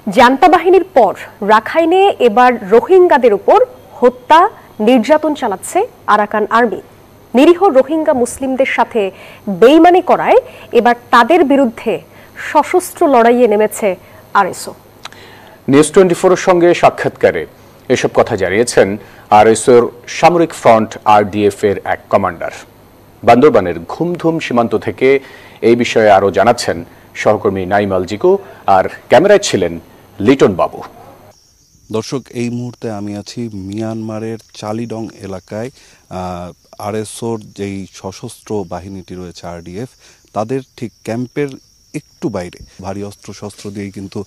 Junta বাহিনীর পর রাখাইনে এবার রোহিঙ্গাদের উপর হত্যা নির্যাতন চালাচ্ছে আরাকান আর্মি। নিরীহ রোহিঙ্গা মুসলিমদের সাথে বেইমানি করায় এবার তাদের বিরুদ্ধে সশস্ত্র লড়াইয়ে নেমেছে আরএসও। নিউজ 24 এর সঙ্গে সাক্ষাৎকারে এসব কথা জানিয়েছেন আরএসওর সামরিক ফ্রন্ট আরডিএফ এর এক কমান্ডার। বান্দরবানের ঘুমধুম সীমান্ত থেকে এই বিষয়ে আরও জানাচ্ছেন সহকর্মী নাইম আল জিকো, আর ক্যামেরায় ছিলেন লিটন বাবু। দর্শক, এই মুহূর্তে আমি আছি মিয়ানমারের চালিডং এলাকায়। আরএসওর যেই সশস্ত্র বাহিনীটি রয়েছে আরডিএফ, তাদের ঠিক ক্যাম্পের একটু বাইরে ভারী অস্ত্রশস্ত্র দিয়েই কিন্তু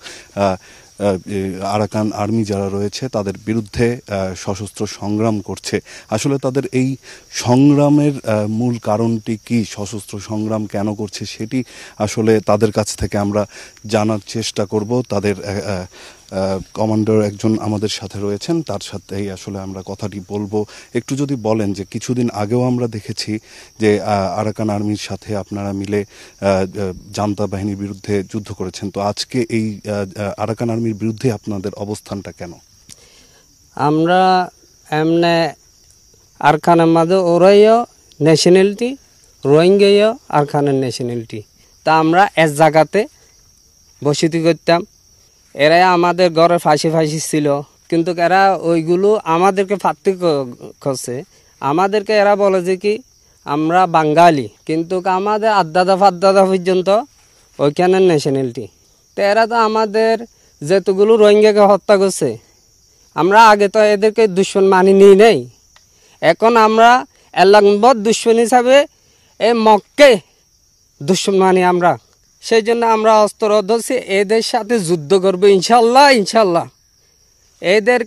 আরাকান আর্মি যারা রয়েছে তাদের বিরুদ্ধে সশস্ত্র সংগ্রাম করছে। আসলে তাদের এই সংগ্রামের মূল কারণটি কি, সশস্ত্র সংগ্রাম কেন করছে, সেটি আসলে তাদের কাছ থেকে আমরা জানার চেষ্টা করব। তাদের কমান্ডার একজন আমাদের সাথে রয়েছেন, তার সাথেই আসলে আমরা কথাটি বলবো। একটু যদি বলেন যে কিছুদিন আগেও আমরা দেখেছি যে আরাকান আর্মির সাথে আপনারা মিলে জান্তা বাহিনীর বিরুদ্ধে যুদ্ধ করেছেন, তো আজকে এই আরাকান আর্মির বিরুদ্ধে আপনাদের অবস্থানটা কেন? আমরা এমনি আরকানের মাঝে ওরাইও ন্যাশনালিটি, রোহিঙ্গাইও আরকানের ন্যাশনালিটি, তা আমরা এক জায়গাতে বসতি করতাম। এরাই আমাদের ঘরে ফাঁসি ছিল, কিন্তু এরা ওইগুলো আমাদেরকে ফাঁকতে করছে। আমাদেরকে এরা বলে যে কি আমরা বাঙালি, কিন্তু আমাদের আদাদা ফাদাদা পর্যন্ত ওইখানের ন্যাশনালিটি। তো এরা তো আমাদের যেতগুলো রোহিঙ্গাকে হত্যা করছে, আমরা আগে তো এদেরকে দুশ্মন মানি নিই নেই। এখন আমরা এলাকাবদ্ধ দুশ্মন হিসাবে এই মক্কে দুশ্মন মানি আমরা। সেই জন্য আমরা অস্ত্র ধরছি, এদের সাথে যুদ্ধ করবো ইনশাল্লাহ। ইনশাল্লাহ এদের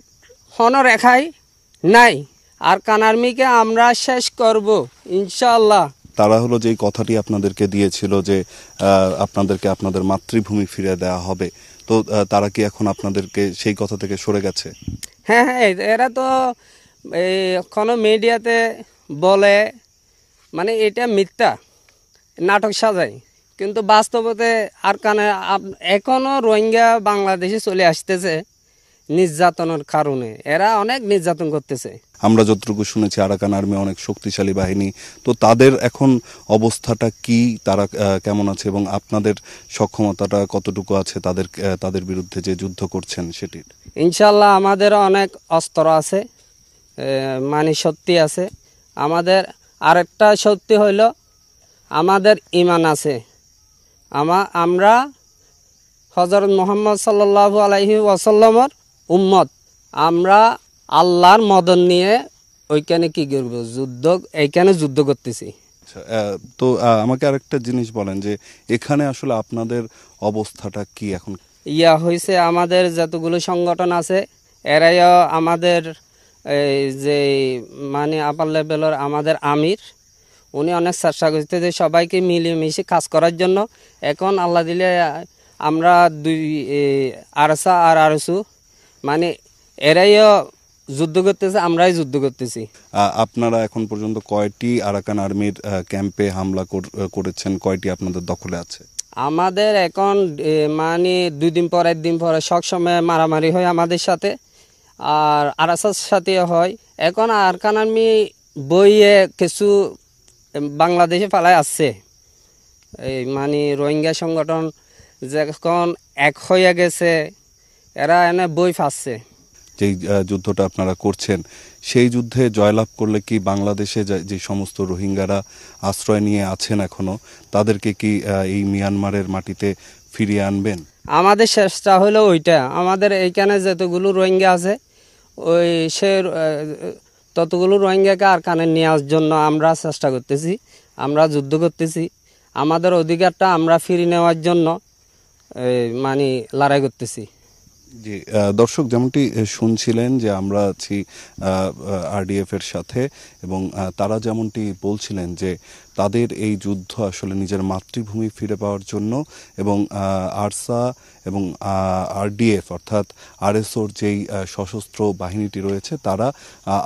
কোনো রেখাই নাই, আরাকান আর্মিকে আমরা শেষ করব ইনশাল্লাহ। তারা হলো যেই কথাটি আপনাদেরকে দিয়েছিল যে আপনাদেরকে আপনাদের মাতৃভূমি ফিরে দেওয়া হবে, তো তারা কি এখন আপনাদেরকে সেই কথা থেকে সরে গেছে? হ্যাঁ, এরা তো কোনো মিডিয়াতে বলে, মানে এটা মিথ্যা নাটক সাজায়, কিন্তু বাস্তবতে আরাকানে এখনও রোহিঙ্গা বাংলাদেশে চলে আসতেছে নির্যাতনের কারণে। এরা অনেক নির্যাতন করতেছে। আমরা যতটুকু শুনেছি আরাকান আর্মি অনেক শক্তিশালী বাহিনী, তো তাদের এখন অবস্থাটা কি, তারা কেমন আছে এবং আপনাদের সক্ষমতাটা কতটুকু আছে তাদের বিরুদ্ধে যে যুদ্ধ করছেন সেটির? ইনশাল্লাহ আমাদের অনেক অস্ত্র আছে, মানে শক্তি আছে। আমাদের আরেকটা শক্তি হইল আমাদের ঈমান আছে। আমরা হযরত মুহাম্মদ সাল্লাল্লাহু আলাইহি ওয়াসাল্লামের উম্মত। আমরা আল্লাহর মদন নিয়ে ওইখানে কি করব, এইখানে যুদ্ধ করতেছি। তো আমাকে আরেকটা জিনিস বলেন যে এখানে আসলে আপনাদের অবস্থাটা কি এখন? হয়েছে আমাদের যতগুলো সংগঠন আছে এরাইও আমাদের যে মানে আপার লেভেলের আমাদের আমির, উনি অনেক চেষ্টা করতে যে সবাইকে মিলেমিশে কাজ করার জন্য। এখন আল্লাহ দিলে আমরা দুই আরসা আর আরসু, মানে এরাইও যুদ্ধ করতেছে, আমরাই যুদ্ধ করতেছি। আপনারা এখন পর্যন্ত কয়টি আরাকান আর্মির ক্যাম্পে হামলা করেছেন, কয়টি আপনাদের দখলে আছে? আমাদের এখন মানে 2 দিন পর 1 দিন পরে সব সময় মারামারি হয় আমাদের সাথে, আর আরসার সাথে হয়। এখন আরাকান আর্মি বইয়ে কিছু বাংলাদেশে পালায় আসছে, এই মানে রোহিঙ্গা সংগঠন যখন এক হয়ে গেছে, এরা এনে বই পাচ্ছে। যেই যুদ্ধটা আপনারা করছেন, সেই যুদ্ধে জয়লাভ করলে কি বাংলাদেশে যে সমস্ত রোহিঙ্গারা আশ্রয় নিয়ে আছেন এখনো, তাদেরকে কি এই মিয়ানমারের মাটিতে ফিরিয়ে আনবেন? আমাদের চেষ্টা হলো ওইটা। আমাদের এইখানে যতগুলো রোহিঙ্গা আছে ততগুলো রোহিঙ্গাকে আরাকানে নেওয়ার জন্য আমরা চেষ্টা করতেছি, আমরা যুদ্ধ করতেছি। আমাদের অধিকারটা আমরা ফিরিয়ে নেওয়ার জন্য মানে লড়াই করতেছি। জি দর্শক, যেমনটি শুনছিলেন যে আমরা আছি আরডিএফ এর সাথে, এবং তারা যেমনটি বলছিলেন যে তাদের এই যুদ্ধ আসলে নিজের মাতৃভূমি ফিরে পাওয়ার জন্য, এবং আরসা এবং আরডিএফ অর্থাৎ আরএসওর যেই সশস্ত্র বাহিনীটি রয়েছে তারা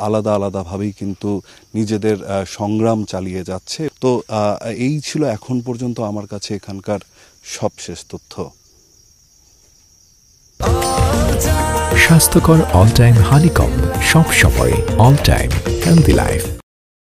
আলাদা আলাদাভাবেই কিন্তু নিজেদের সংগ্রাম চালিয়ে যাচ্ছে। তো এই ছিল এখন পর্যন্ত আমার কাছে এখানকার সবশেষ তথ্য। স্বাস্থ্যকর অল টাইম হানিকম্ব, সব সময় অল টাইম হেলদি লাইফ।